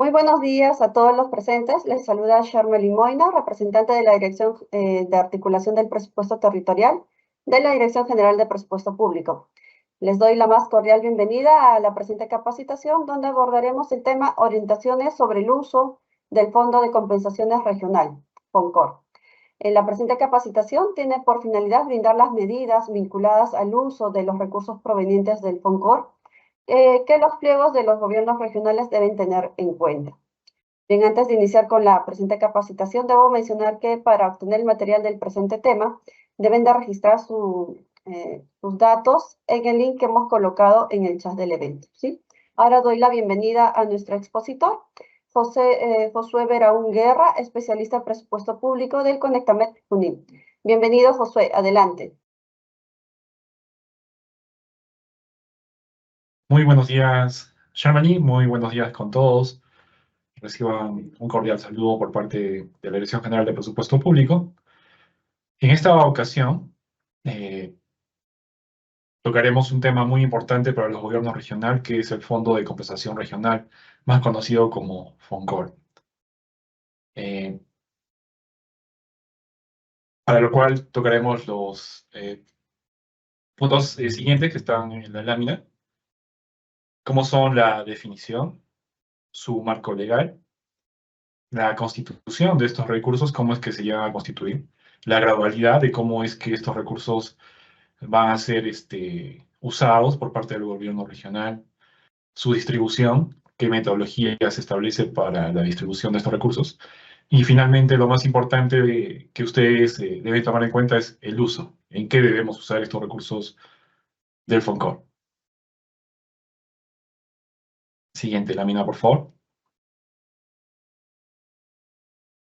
Muy buenos días a todos los presentes. Les saluda Sharmelin Moina, representante de la Dirección de Articulación del Presupuesto Territorial de la Dirección General de Presupuesto Público. Les doy la más cordial bienvenida a la presente capacitación, donde abordaremos el tema orientaciones sobre el uso del Fondo de Compensaciones Regional, FONCOR. La presente capacitación tiene por finalidad brindar las medidas vinculadas al uso de los recursos provenientes del FONCOR que los pliegos de los gobiernos regionales deben tener en cuenta. Bien, antes de iniciar con la presente capacitación, debo mencionar que para obtener el material del presente tema, deben de registrar sus datos en el link que hemos colocado en el chat del evento, ¿sí? Ahora doy la bienvenida a nuestro expositor, Josué Beraún Guerra, especialista en presupuesto público del Conectamed Junín. Bienvenido, Josué, adelante. Muy buenos días, Sharmani, muy buenos días con todos. Reciban un cordial saludo por parte de la Dirección General de Presupuesto Público. En esta ocasión, tocaremos un tema muy importante para los gobiernos regionales, que es el Fondo de Compensación Regional, más conocido como FONCOR. Para lo cual tocaremos los puntos siguientes que están en la lámina, como son la definición, su marco legal, la constitución de estos recursos, cómo es que se llegan a constituir, la gradualidad de cómo es que estos recursos van a ser usados por parte del gobierno regional, su distribución, qué metodología se establece para la distribución de estos recursos, y finalmente lo más importante que ustedes deben tomar en cuenta es el uso, en qué debemos usar estos recursos del FONCOR. Siguiente lámina, por favor.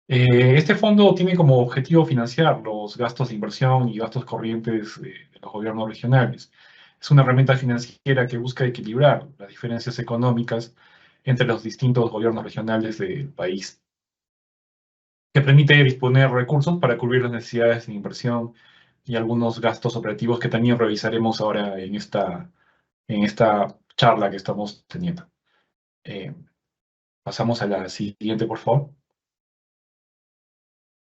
Este fondo tiene como objetivo financiar los gastos de inversión y gastos corrientes de los gobiernos regionales. Es una herramienta financiera que busca equilibrar las diferencias económicas entre los distintos gobiernos regionales del país, que permite disponer recursos para cubrir las necesidades de inversión y algunos gastos operativos que también revisaremos ahora en esta charla que estamos teniendo. Pasamos a la siguiente, por favor.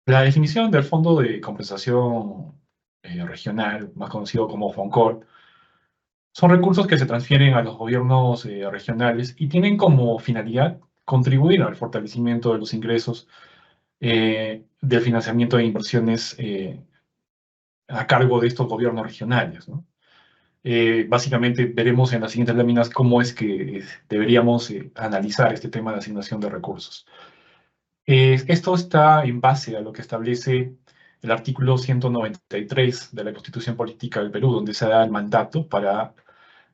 La definición del Fondo de Compensación Regional, más conocido como FONCOR, son recursos que se transfieren a los gobiernos regionales y tienen como finalidad contribuir al fortalecimiento de los ingresos del financiamiento de inversiones a cargo de estos gobiernos regionales, ¿no? Básicamente veremos en las siguientes láminas cómo es que deberíamos analizar este tema de asignación de recursos. Esto está en base a lo que establece el artículo 193 de la Constitución Política del Perú, donde se da el mandato para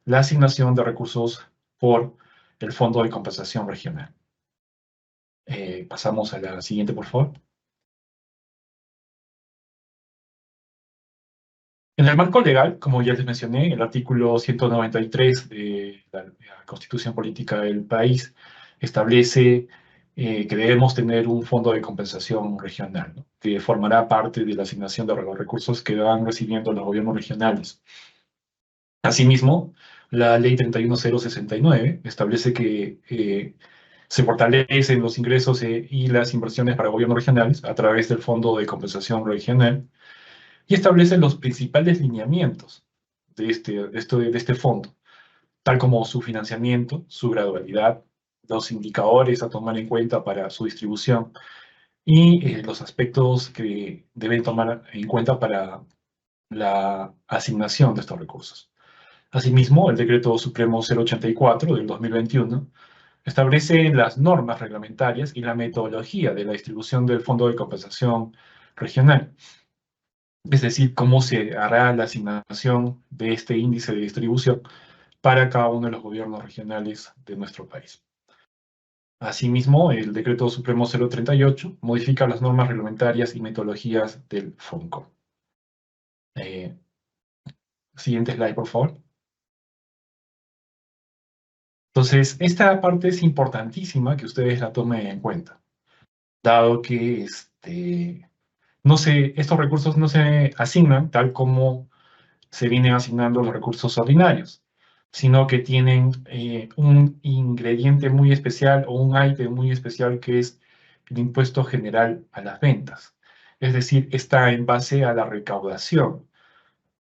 la asignación de recursos por el Fondo de Compensación Regional. Pasamos a la siguiente, por favor. En el marco legal, como ya les mencioné, el artículo 193 de la Constitución Política del país establece que debemos tener un fondo de compensación regional, ¿no?, que formará parte de la asignación de los recursos que van recibiendo los gobiernos regionales. Asimismo, la Ley 31069 establece que se fortalecen los ingresos y las inversiones para gobiernos regionales a través del Fondo de Compensación Regional y establece los principales lineamientos de este fondo, tal como su financiamiento, su gradualidad, los indicadores a tomar en cuenta para su distribución y los aspectos que deben tomar en cuenta para la asignación de estos recursos. Asimismo, el Decreto Supremo 084 del 2021 establece las normas reglamentarias y la metodología de la distribución del Fondo de Compensación Regional, es decir, cómo se hará la asignación de este índice de distribución para cada uno de los gobiernos regionales de nuestro país. Asimismo, el Decreto Supremo 038 modifica las normas reglamentarias y metodologías del FONCOR. Siguiente slide, por favor. Entonces, esta parte es importantísima que ustedes la tomen en cuenta, dado que estos recursos no se asignan tal como se vienen asignando los recursos ordinarios, sino que tienen un ingrediente muy especial o un ítem muy especial que es el impuesto general a las ventas. Es decir, está en base a la recaudación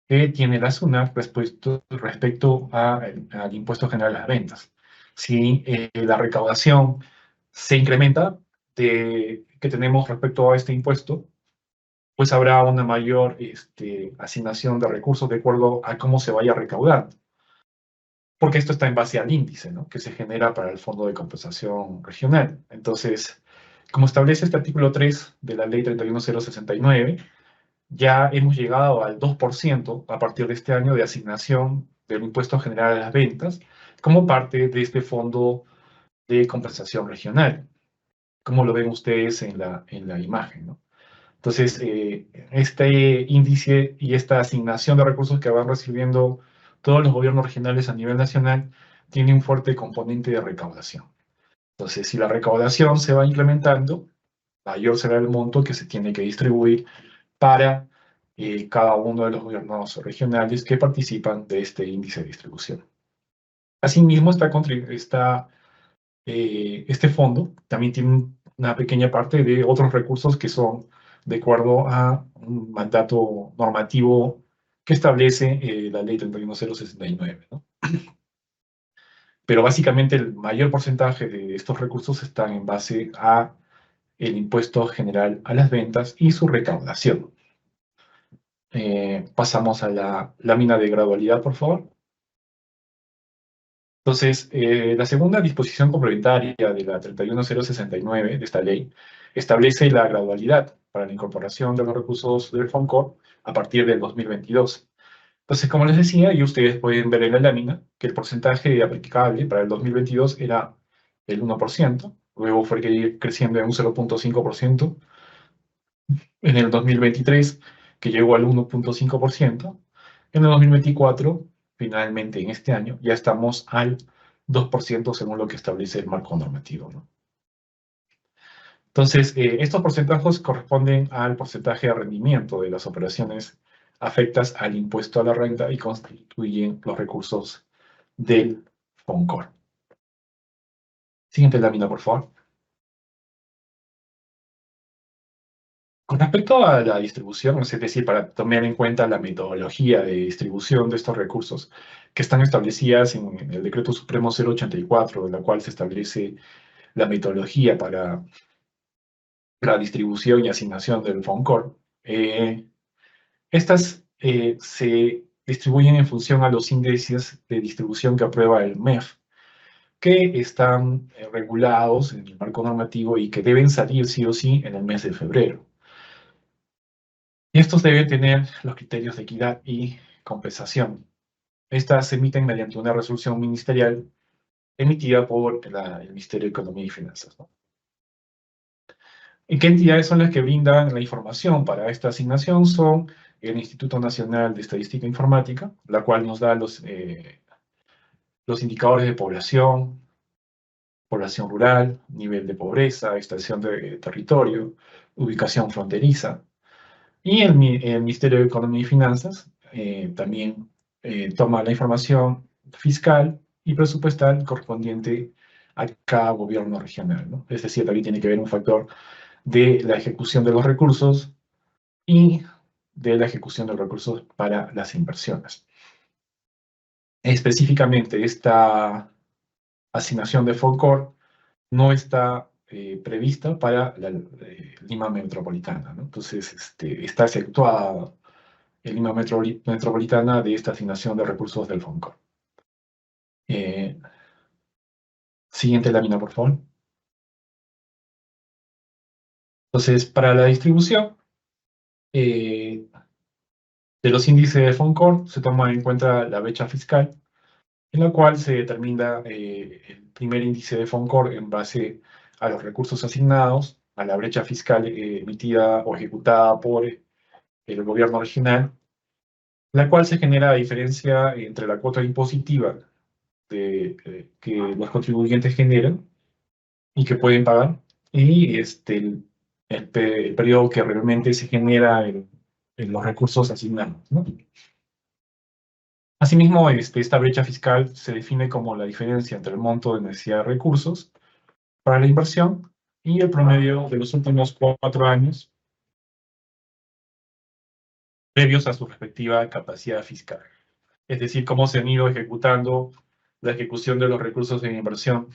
que tiene la SUNAT respecto al impuesto general a las ventas. Si la recaudación se incrementa que tenemos respecto a este impuesto, pues habrá una mayor asignación de recursos de acuerdo a cómo se vaya recaudando. Porque esto está en base al índice, ¿no?, que se genera para el Fondo de Compensación Regional. Entonces, como establece este artículo 3 de la Ley 31069, ya hemos llegado al 2% a partir de este año de asignación del impuesto general a las ventas como parte de este Fondo de Compensación Regional, como lo ven ustedes en la imagen, ¿no? Entonces, este índice y esta asignación de recursos que van recibiendo todos los gobiernos regionales a nivel nacional tiene un fuerte componente de recaudación. Entonces, si la recaudación se va incrementando, mayor será el monto que se tiene que distribuir para cada uno de los gobiernos regionales que participan de este índice de distribución. Asimismo, este fondo también tiene una pequeña parte de otros recursos que son de acuerdo a un mandato normativo que establece la ley 31069, ¿no? Pero básicamente el mayor porcentaje de estos recursos están en base a el impuesto general a las ventas y su recaudación. Pasamos a la lámina de gradualidad, por favor. Entonces, la segunda disposición complementaria de la 31069 de esta ley establece la gradualidad para la incorporación de los recursos del FONCOR a partir del 2022. Entonces, como les decía, y ustedes pueden ver en la lámina, que el porcentaje aplicable para el 2022 era el 1%, luego fue creciendo en un 0,5% en el 2023, que llegó al 1,5%. En el 2024, finalmente en este año, ya estamos al 2% según lo que establece el marco normativo, ¿no? Entonces, estos porcentajes corresponden al porcentaje de rendimiento de las operaciones afectas al impuesto a la renta y constituyen los recursos del FONCOR. Siguiente lámina, por favor. Con respecto a la distribución, es decir, para tomar en cuenta la metodología de distribución de estos recursos que están establecidas en el Decreto Supremo 084, de la cual se establece la metodología para la distribución y asignación del FONCOR, estas se distribuyen en función a los índices de distribución que aprueba el MEF, que están regulados en el marco normativo y que deben salir sí o sí en el mes de febrero. Y estos deben tener los criterios de equidad y compensación. Estas se emiten mediante una resolución ministerial emitida por el Ministerio de Economía y Finanzas, ¿no? ¿Y qué entidades son las que brindan la información para esta asignación? Son el Instituto Nacional de Estadística e Informática, la cual nos da los indicadores de población rural, nivel de pobreza, extensión de territorio, ubicación fronteriza. Y el Ministerio de Economía y Finanzas también toma la información fiscal y presupuestal correspondiente a cada gobierno regional, ¿no? Es decir, también tiene que haber un factor de la ejecución de los recursos y de la ejecución de los recursos para las inversiones. Específicamente, esta asignación de FONCOR no está prevista para la Lima Metropolitana, ¿no? Entonces, está exceptuada en Lima Metropolitana de esta asignación de recursos del FONCOR. Siguiente lámina, por favor. Entonces, para la distribución de los índices de FONCOR se toma en cuenta la brecha fiscal, en la cual se determina el primer índice de FONCOR en base a los recursos asignados, a la brecha fiscal emitida o ejecutada por el gobierno regional, la cual se genera la diferencia entre la cuota impositiva que los contribuyentes generan y que pueden pagar, y el periodo que realmente se genera en los recursos asignados, ¿no? Asimismo, esta brecha fiscal se define como la diferencia entre el monto de necesidad de recursos para la inversión y el promedio de los últimos 4 años previos a su respectiva capacidad fiscal. Es decir, cómo se han ido ejecutando la ejecución de los recursos en inversión,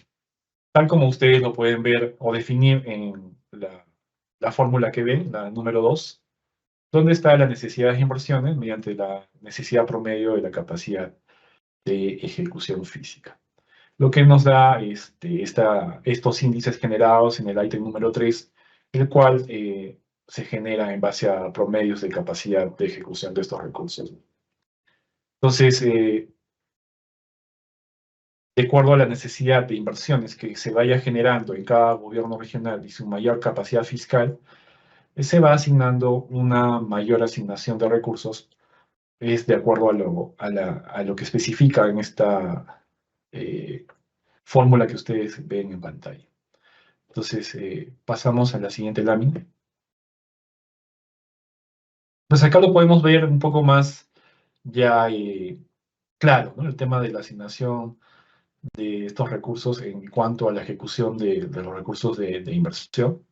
tal como ustedes lo pueden ver o definir en la fórmula que ven, la número 2, donde está la necesidad de inversiones mediante la necesidad promedio de la capacidad de ejecución física. Lo que nos da estos índices generados en el ítem número 3, el cual se genera en base a promedios de capacidad de ejecución de estos recursos. Entonces, de acuerdo a la necesidad de inversiones que se vaya generando en cada gobierno regional y su mayor capacidad fiscal, se va asignando una mayor asignación de recursos, es de acuerdo a lo que especifica en esta fórmula que ustedes ven en pantalla. Entonces, pasamos a la siguiente lámina. Pues acá lo podemos ver un poco más ya claro, ¿no? El tema de la asignación de estos recursos en cuanto a la ejecución de los recursos de inversión.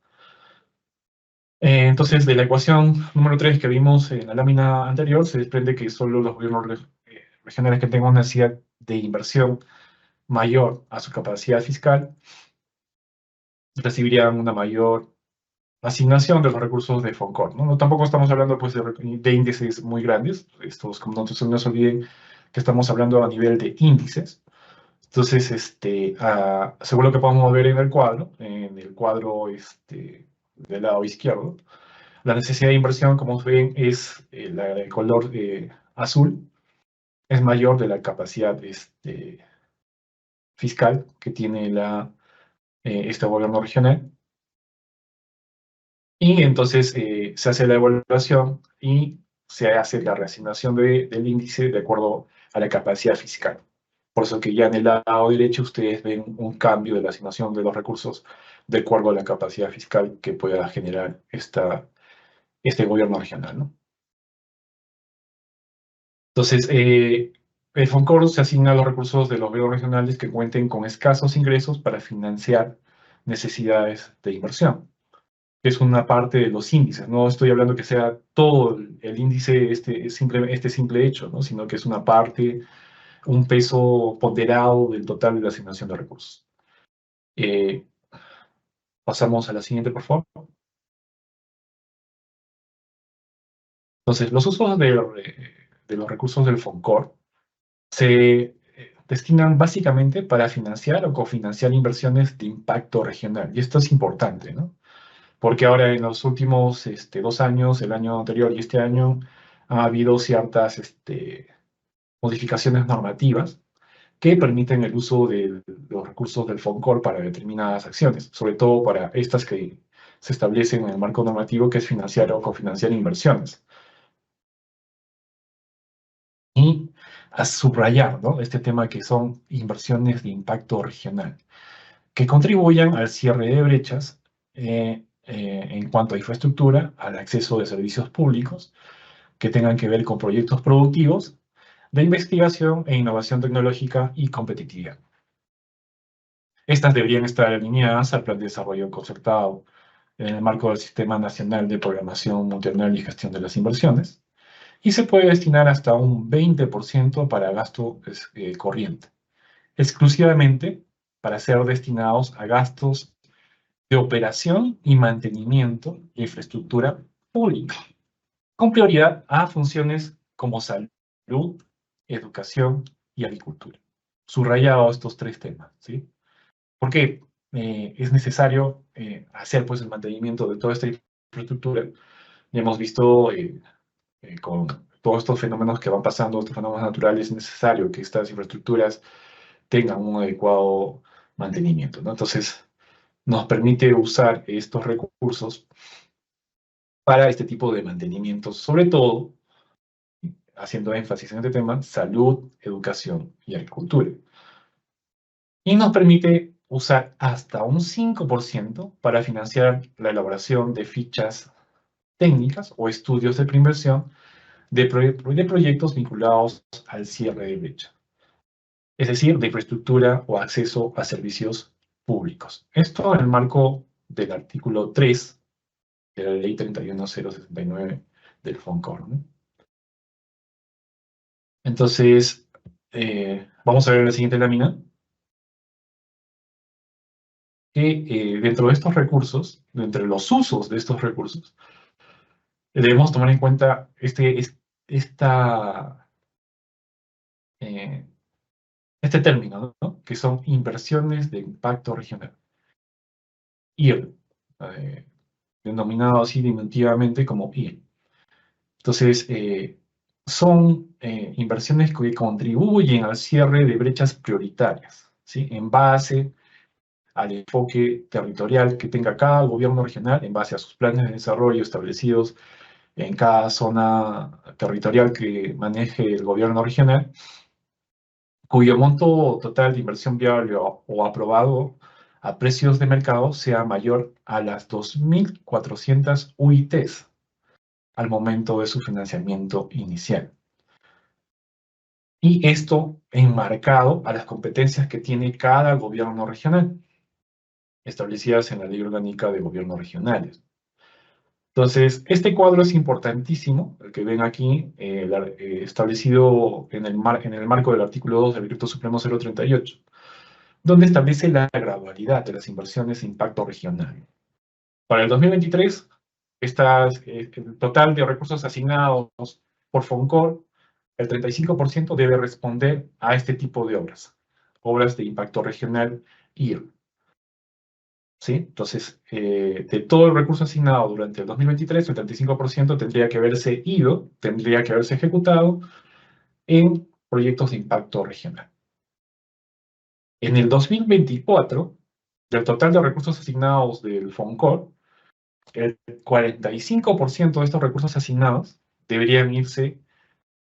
Entonces, de la ecuación número 3 que vimos en la lámina anterior, se desprende que solo los gobiernos regionales que tengan una necesidad de inversión mayor a su capacidad fiscal recibirían una mayor asignación de los recursos de FONCOR, ¿no? Tampoco estamos hablando pues, de índices muy grandes. Estos, como no se olviden que estamos hablando a nivel de índices. Entonces, según lo que podemos ver en el cuadro del lado izquierdo, la necesidad de inversión, como ven, es la de color azul, es mayor de la capacidad fiscal que tiene este gobierno regional. Y entonces se hace la evaluación y se hace la reasignación del índice de acuerdo a la capacidad fiscal. Por eso que ya en el lado derecho ustedes ven un cambio de la asignación de los recursos de acuerdo a la capacidad fiscal que pueda generar este gobierno regional, ¿no? Entonces, el FONCOR se asigna a los recursos de los gobiernos regionales que cuenten con escasos ingresos para financiar necesidades de inversión. Es una parte de los índices, no estoy hablando que sea todo el índice este simple hecho, ¿no? Sino que es una parte, un peso ponderado del total de la asignación de recursos. Pasamos a la siguiente, por favor. Entonces, los usos de los recursos del FONCOR se destinan básicamente para financiar o cofinanciar inversiones de impacto regional. Y esto es importante, ¿no? Porque ahora en los últimos 2 años, el año anterior y este año, ha habido ciertas modificaciones normativas que permiten el uso de los recursos del FONCOR para determinadas acciones, sobre todo para estas que se establecen en el marco normativo, que es financiar o cofinanciar inversiones. Y a subrayar, ¿no? Este tema que son inversiones de impacto regional, que contribuyan al cierre de brechas en cuanto a infraestructura, al acceso de servicios públicos, que tengan que ver con proyectos productivos de investigación e innovación tecnológica y competitividad. Estas deberían estar alineadas al Plan de Desarrollo Concertado en el marco del Sistema Nacional de Programación Multianual y Gestión de las Inversiones, y se puede destinar hasta un 20% para gasto corriente, exclusivamente para ser destinados a gastos de operación y mantenimiento de infraestructura pública, con prioridad a funciones como salud, educación y agricultura. Subrayado estos 3 temas, ¿sí? Porque es necesario hacer pues, el mantenimiento de toda esta infraestructura. Ya hemos visto con todos estos fenómenos que van pasando, estos fenómenos naturales, es necesario que estas infraestructuras tengan un adecuado mantenimiento, ¿no? Entonces, nos permite usar estos recursos para este tipo de mantenimiento, sobre todo, haciendo énfasis en este tema, salud, educación y agricultura. Y nos permite usar hasta un 5% para financiar la elaboración de fichas técnicas o estudios de preinversión de proyectos vinculados al cierre de brecha, es decir, de infraestructura o acceso a servicios públicos. Esto en el marco del artículo 3 de la Ley 31069 del FONCOR, ¿no? Entonces, vamos a ver la siguiente lámina, que dentro de estos recursos, entre los usos de estos recursos, debemos tomar en cuenta este término, ¿no? Que son inversiones de impacto regional. IR, denominado así diminutivamente como IR. Entonces, son inversiones que contribuyen al cierre de brechas prioritarias, ¿sí? En base al enfoque territorial que tenga cada gobierno regional, en base a sus planes de desarrollo establecidos en cada zona territorial que maneje el gobierno regional, cuyo monto total de inversión viable o aprobado a precios de mercado sea mayor a las 2.400 UITs al momento de su financiamiento inicial. Y esto enmarcado a las competencias que tiene cada gobierno regional, establecidas en la Ley Orgánica de Gobiernos Regionales. Entonces, este cuadro es importantísimo, el que ven aquí, establecido en el marco del artículo 2 del Decreto Supremo 038, donde establece la gradualidad de las inversiones de impacto regional. Para el 2023, el total de recursos asignados por FONCOR, el 35% debe responder a este tipo de obras de impacto regional IR. ¿Sí? Entonces, de todo el recurso asignado durante el 2023, el 35% tendría que haberse ejecutado en proyectos de impacto regional. En el 2024, del total de recursos asignados del FONCOR, el 45% de estos recursos asignados deberían irse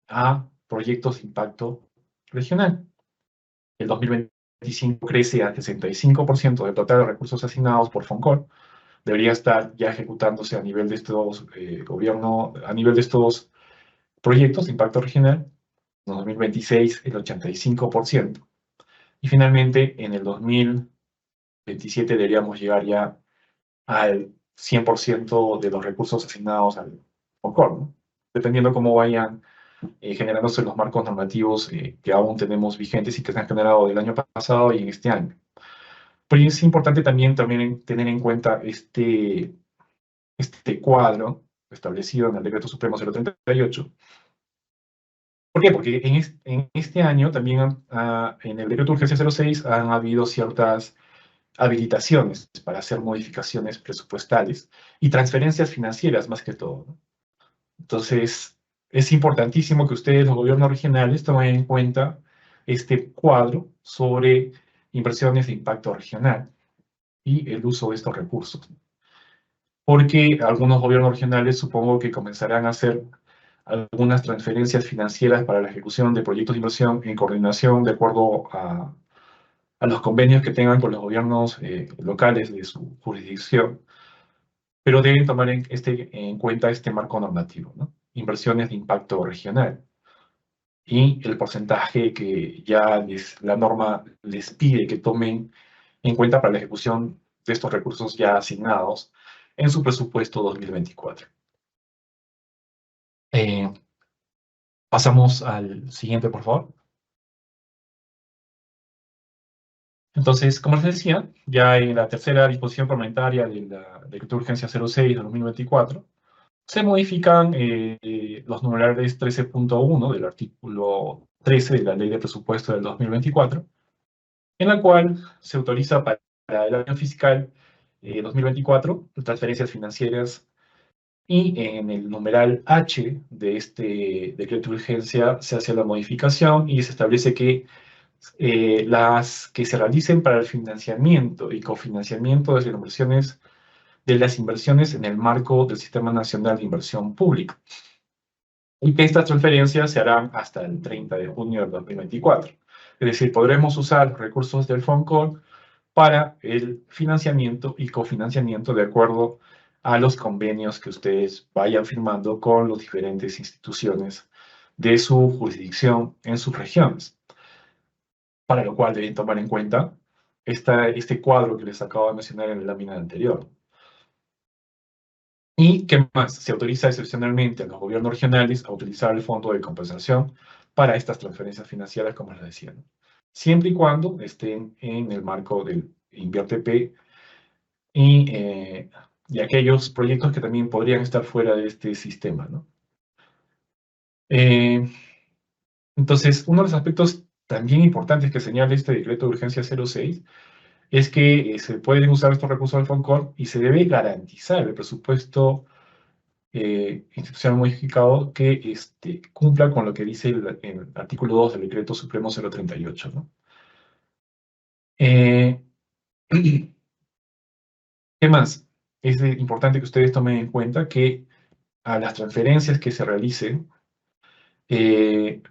a proyectos de impacto regional. El 2025 crece a 65% del total de recursos asignados por FONCOR, debería estar ya ejecutándose a nivel de estos a nivel de estos proyectos de impacto regional. En 2026 el 85%. Y finalmente en el 2027 deberíamos llegar ya al 100% de los recursos asignados al FONCOR, ¿no? Dependiendo cómo vayan generándose los marcos normativos que aún tenemos vigentes y que se han generado del año pasado y en este año. Pero es importante también tener en cuenta este cuadro establecido en el Decreto Supremo 038. ¿Por qué? Porque en este año también en el Decreto de Urgencia 06 han habido ciertas habilitaciones para hacer modificaciones presupuestales y transferencias financieras más que todo, ¿no? Entonces, es importantísimo que ustedes, los gobiernos regionales, tomen en cuenta este cuadro sobre inversiones de impacto regional y el uso de estos recursos. Porque algunos gobiernos regionales supongo que comenzarán a hacer algunas transferencias financieras para la ejecución de proyectos de inversión en coordinación de acuerdo a los convenios que tengan con los gobiernos locales de su jurisdicción, pero deben tomar en cuenta este marco normativo, ¿no? Inversiones de impacto regional y el porcentaje que ya la norma les pide que tomen en cuenta para la ejecución de estos recursos ya asignados en su presupuesto 2024. Pasamos al siguiente, por favor. Entonces, como les decía, ya en la tercera disposición complementaria de la Decreto de Urgencia 06 de 2024, se modifican los numerales 13.1 del artículo 13 de la Ley de Presupuesto del 2024, en la cual se autoriza para el año fiscal 2024 transferencias financieras, y en el numeral H de este decreto de urgencia se hace la modificación y se establece que las que se realicen para el financiamiento y cofinanciamiento de las inversiones en el marco del Sistema Nacional de Inversión Pública, y que estas transferencias se harán hasta el 30 de junio del 2024. Es decir, podremos usar los recursos del FONCOR para el financiamiento y cofinanciamiento de acuerdo a los convenios que ustedes vayan firmando con las diferentes instituciones de su jurisdicción en sus regiones, para lo cual deben tomar en cuenta este cuadro que les acabo de mencionar en la lámina anterior. ¿Y qué más? Se autoriza excepcionalmente a los gobiernos regionales a utilizar el fondo de compensación para estas transferencias financieras, como les decía, ¿no? Siempre y cuando estén en el marco del INVIERTP y aquellos proyectos que también podrían estar fuera de este sistema, ¿no? Entonces, uno de los aspectos también importantes que señala este decreto de urgencia 06 es que se pueden usar estos recursos del FONCOR y se debe garantizar el presupuesto institucional modificado que cumpla con lo que dice el artículo 2 del decreto supremo 038, ¿no? ¿Qué más? Es importante que ustedes tomen en cuenta que a las transferencias que se realicen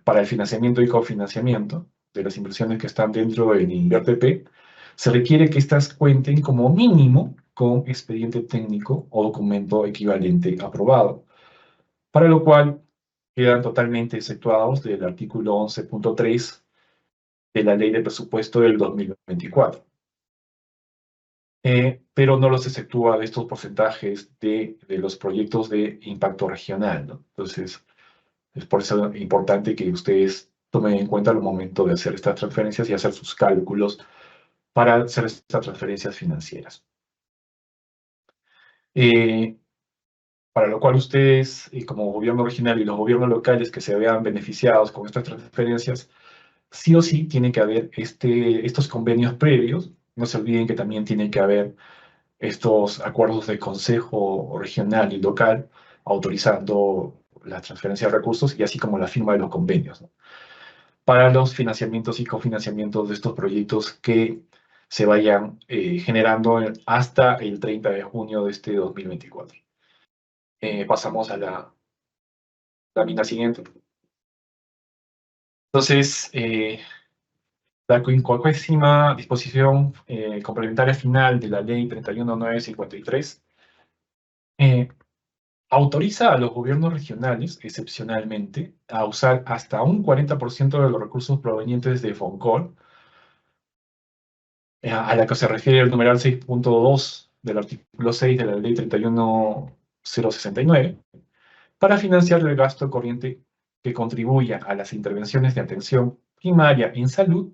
para el financiamiento y cofinanciamiento de las inversiones que están dentro del INVIERTP, se requiere que éstas cuenten como mínimo con expediente técnico o documento equivalente aprobado, para lo cual quedan totalmente exceptuados del artículo 11.3 de la Ley de Presupuesto del 2024. Pero no los exceptúa de estos porcentajes de los proyectos de impacto regional, ¿no? Entonces, es por eso importante que ustedes tomen en cuenta al momento de hacer estas transferencias y hacer sus cálculos para hacer estas transferencias financieras. Para lo cual ustedes, como gobierno regional y los gobiernos locales que se vean beneficiados con estas transferencias, sí o sí tiene que haber estos convenios previos. No se olviden que también tiene que haber estos acuerdos de consejo regional y local autorizando la transferencia de recursos y así como la firma de los convenios, ¿no? Para los financiamientos y cofinanciamientos de estos proyectos que se vayan generando hasta el 30 de junio de este 2024. Pasamos a la lámina siguiente. Entonces, la 50ª disposición complementaria final de la Ley 31953 autoriza a los gobiernos regionales, excepcionalmente, a usar hasta un 40% de los recursos provenientes de FONCOR, a la que se refiere el numeral 6.2 del artículo 6 de la Ley 31069, para financiar el gasto corriente que contribuya a las intervenciones de atención primaria en salud,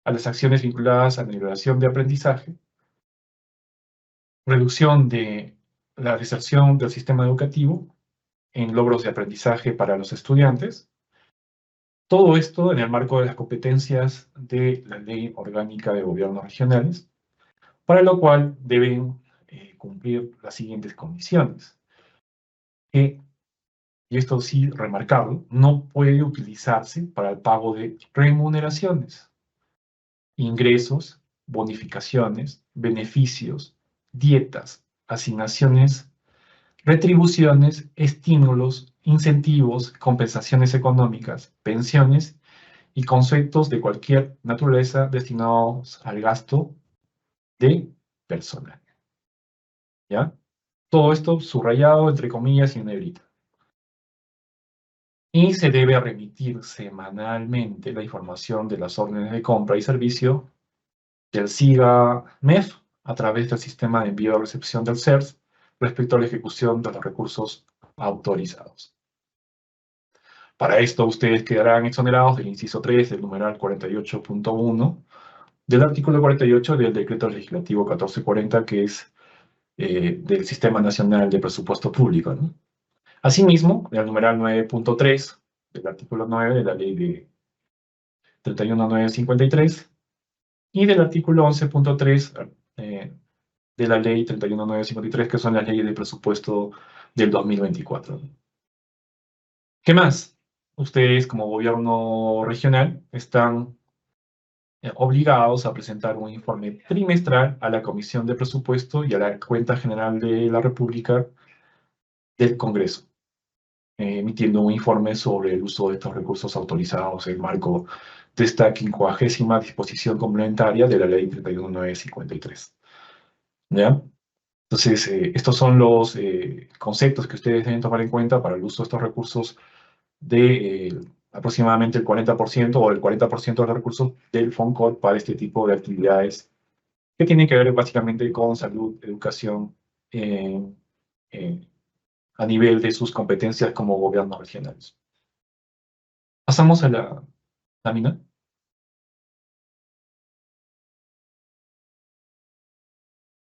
a las acciones vinculadas a la nivelación de aprendizaje, reducción de la deserción del sistema educativo en logros de aprendizaje para los estudiantes. Todo esto en el marco de las competencias de la Ley Orgánica de Gobiernos Regionales, para lo cual deben cumplir las siguientes condiciones. Y esto sí, remarcarlo, no puede utilizarse para el pago de remuneraciones, ingresos, bonificaciones, beneficios, dietas, asignaciones, retribuciones, estímulos, incentivos, compensaciones económicas, pensiones y conceptos de cualquier naturaleza destinados al gasto de personal. ¿Ya? Todo esto subrayado, entre comillas, y en negrita. Y se debe remitir semanalmente la información de las órdenes de compra y servicio del SIGA-MEF a través del sistema de envío y recepción del CERS respecto a la ejecución de los recursos autorizados. Para esto, ustedes quedarán exonerados del inciso 3 del numeral 48.1 del artículo 48 del Decreto Legislativo 1440, que es del Sistema Nacional de Presupuesto Público, ¿no? Asimismo, el numeral 9.3 del artículo 9 de la Ley de 31953 y del artículo 11.3 de la Ley 31953, que son las leyes de presupuesto del 2024. ¿Qué más? Ustedes, como gobierno regional, están obligados a presentar un informe trimestral a la Comisión de Presupuesto y a la Cuenta General de la República del Congreso, emitiendo un informe sobre el uso de estos recursos autorizados en el marco de esta 50ª disposición complementaria de la Ley 31953. ¿Ya? Entonces, estos son los conceptos que ustedes deben tomar en cuenta para el uso de estos recursos de aproximadamente el 40% o el 40% de los recursos del FONCOR para este tipo de actividades que tienen que ver básicamente con salud, educación, eh, eh, a nivel de sus competencias como gobiernos regionales. Pasamos a la lámina.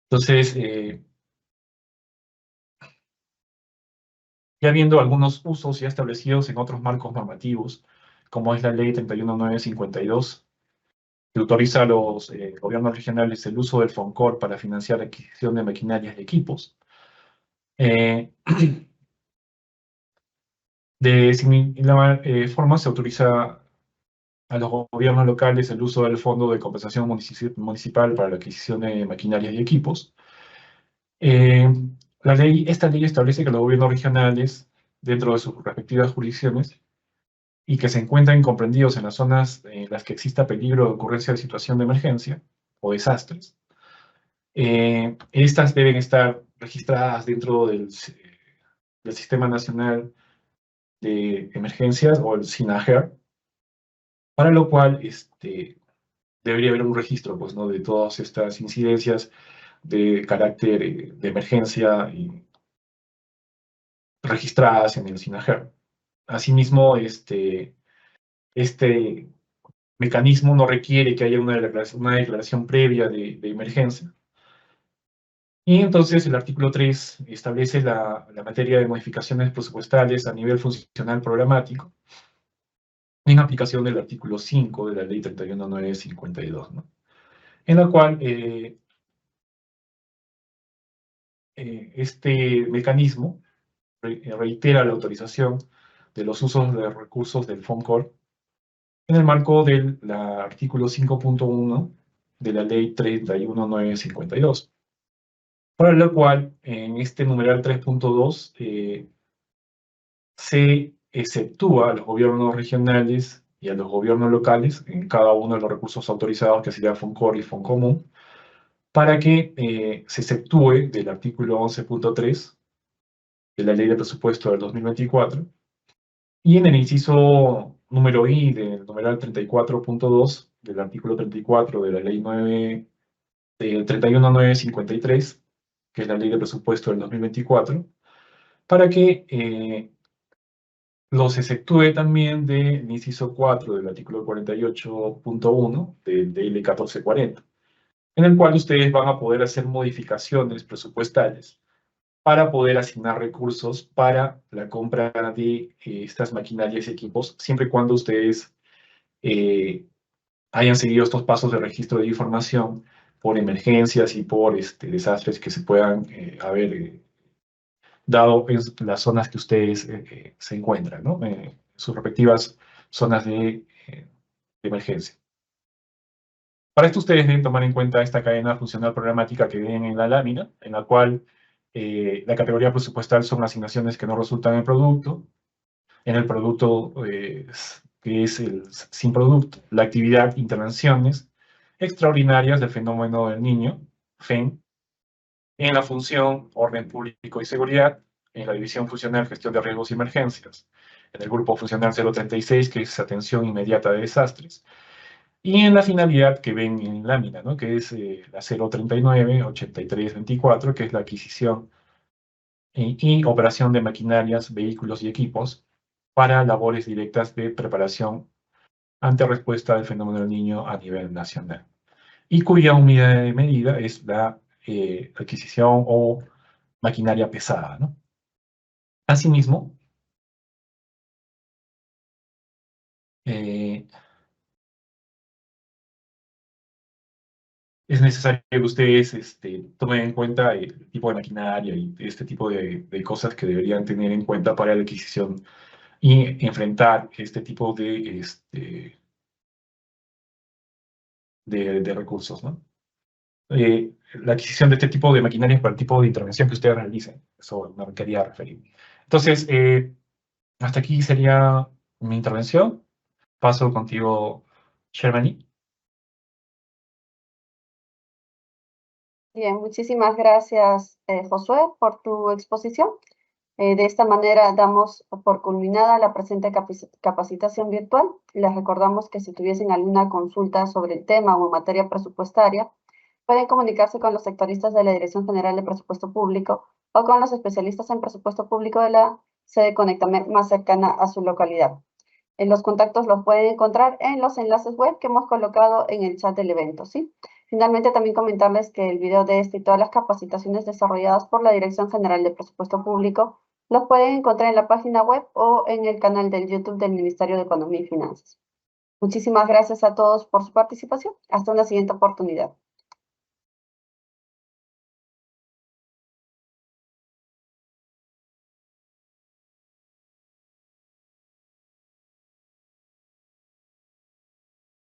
Entonces, ya viendo algunos usos ya establecidos en otros marcos normativos, como es la Ley 31952, que autoriza a los gobiernos regionales el uso del FONCOR para financiar la adquisición de maquinarias y equipos. Eh, de similar forma, se autoriza a los gobiernos locales el uso del Fondo de Compensación Municipal para la adquisición de maquinarias y equipos. Eh, esta ley establece que los gobiernos regionales, dentro de sus respectivas jurisdicciones, y que se encuentren comprendidos en las zonas en las que exista peligro de ocurrencia de situación de emergencia o desastres, estas deben estar registradas dentro del Sistema Nacional de Emergencias o el SINAGER, para lo cual debería haber un registro, pues, ¿no?, de todas estas incidencias de carácter de emergencia y registradas en el SINAGER. Asimismo, este mecanismo no requiere que haya una declaración previa de emergencia. Y entonces el artículo 3 establece la materia de modificaciones presupuestales a nivel funcional programático, en aplicación del artículo 5 de la Ley 31952, ¿no?, en la cual este mecanismo reitera la autorización de los usos de recursos del FONCOR en el marco del artículo 5.1 de la Ley 31952, para lo cual en este numeral 3.2 se exceptúa a los gobiernos regionales y a los gobiernos locales en cada uno de los recursos autorizados, que sería FONCOR y FONCOMUN, para que se exceptúe del artículo 11.3 de la Ley de Presupuesto del 2024, y en el inciso número I del numeral 34.2 del artículo 34 de la Ley 31953, que es la Ley de Presupuesto del 2024, para que los exceptúe también del inciso 4 del artículo 48.1 del DL 1440, en el cual ustedes van a poder hacer modificaciones presupuestales para poder asignar recursos para la compra de estas maquinarias y equipos, siempre y cuando ustedes hayan seguido estos pasos de registro de información por emergencias y por desastres que se puedan haber dado en las zonas que ustedes se encuentran, ¿no?, sus respectivas zonas de emergencia. Para esto ustedes deben tomar en cuenta esta cadena funcional programática que ven en la lámina, en la cual la categoría presupuestal son asignaciones que no resultan en producto. En el producto, que es el sin producto, la actividad intervenciones extraordinarias del fenómeno del niño, FEN, en la función orden público y seguridad, en la división funcional gestión de riesgos y emergencias, en el grupo funcional 036, que es atención inmediata de desastres, y en la finalidad que ven en lámina, ¿no?, que es la 039-8324, que es la adquisición y operación de maquinarias, vehículos y equipos para labores directas de preparación ante respuesta del fenómeno del niño a nivel nacional, y cuya unidad de medida es la adquisición o maquinaria pesada, ¿no? Asimismo, es necesario que ustedes tomen en cuenta el tipo de maquinaria y este tipo de cosas que deberían tener en cuenta para la adquisición y enfrentar este tipo de recursos, ¿no? La adquisición de este tipo de maquinarias para el tipo de intervención que ustedes realicen. Eso me quería referir. Entonces, hasta aquí sería mi intervención. Paso contigo, Shermani. Bien, muchísimas gracias, Josué, por tu exposición. De esta manera damos por culminada la presente capacitación virtual. Les recordamos que si tuviesen alguna consulta sobre el tema o en materia presupuestaria, pueden comunicarse con los sectoristas de la Dirección General de Presupuesto Público o con los especialistas en presupuesto público de la sede Conectamet más cercana a su localidad. Los contactos los pueden encontrar en los enlaces web que hemos colocado en el chat del evento, ¿sí? Finalmente, también comentarles que el video de este y todas las capacitaciones desarrolladas por la Dirección General de Presupuesto Público los pueden encontrar en la página web o en el canal del YouTube del Ministerio de Economía y Finanzas. Muchísimas gracias a todos por su participación. Hasta una siguiente oportunidad.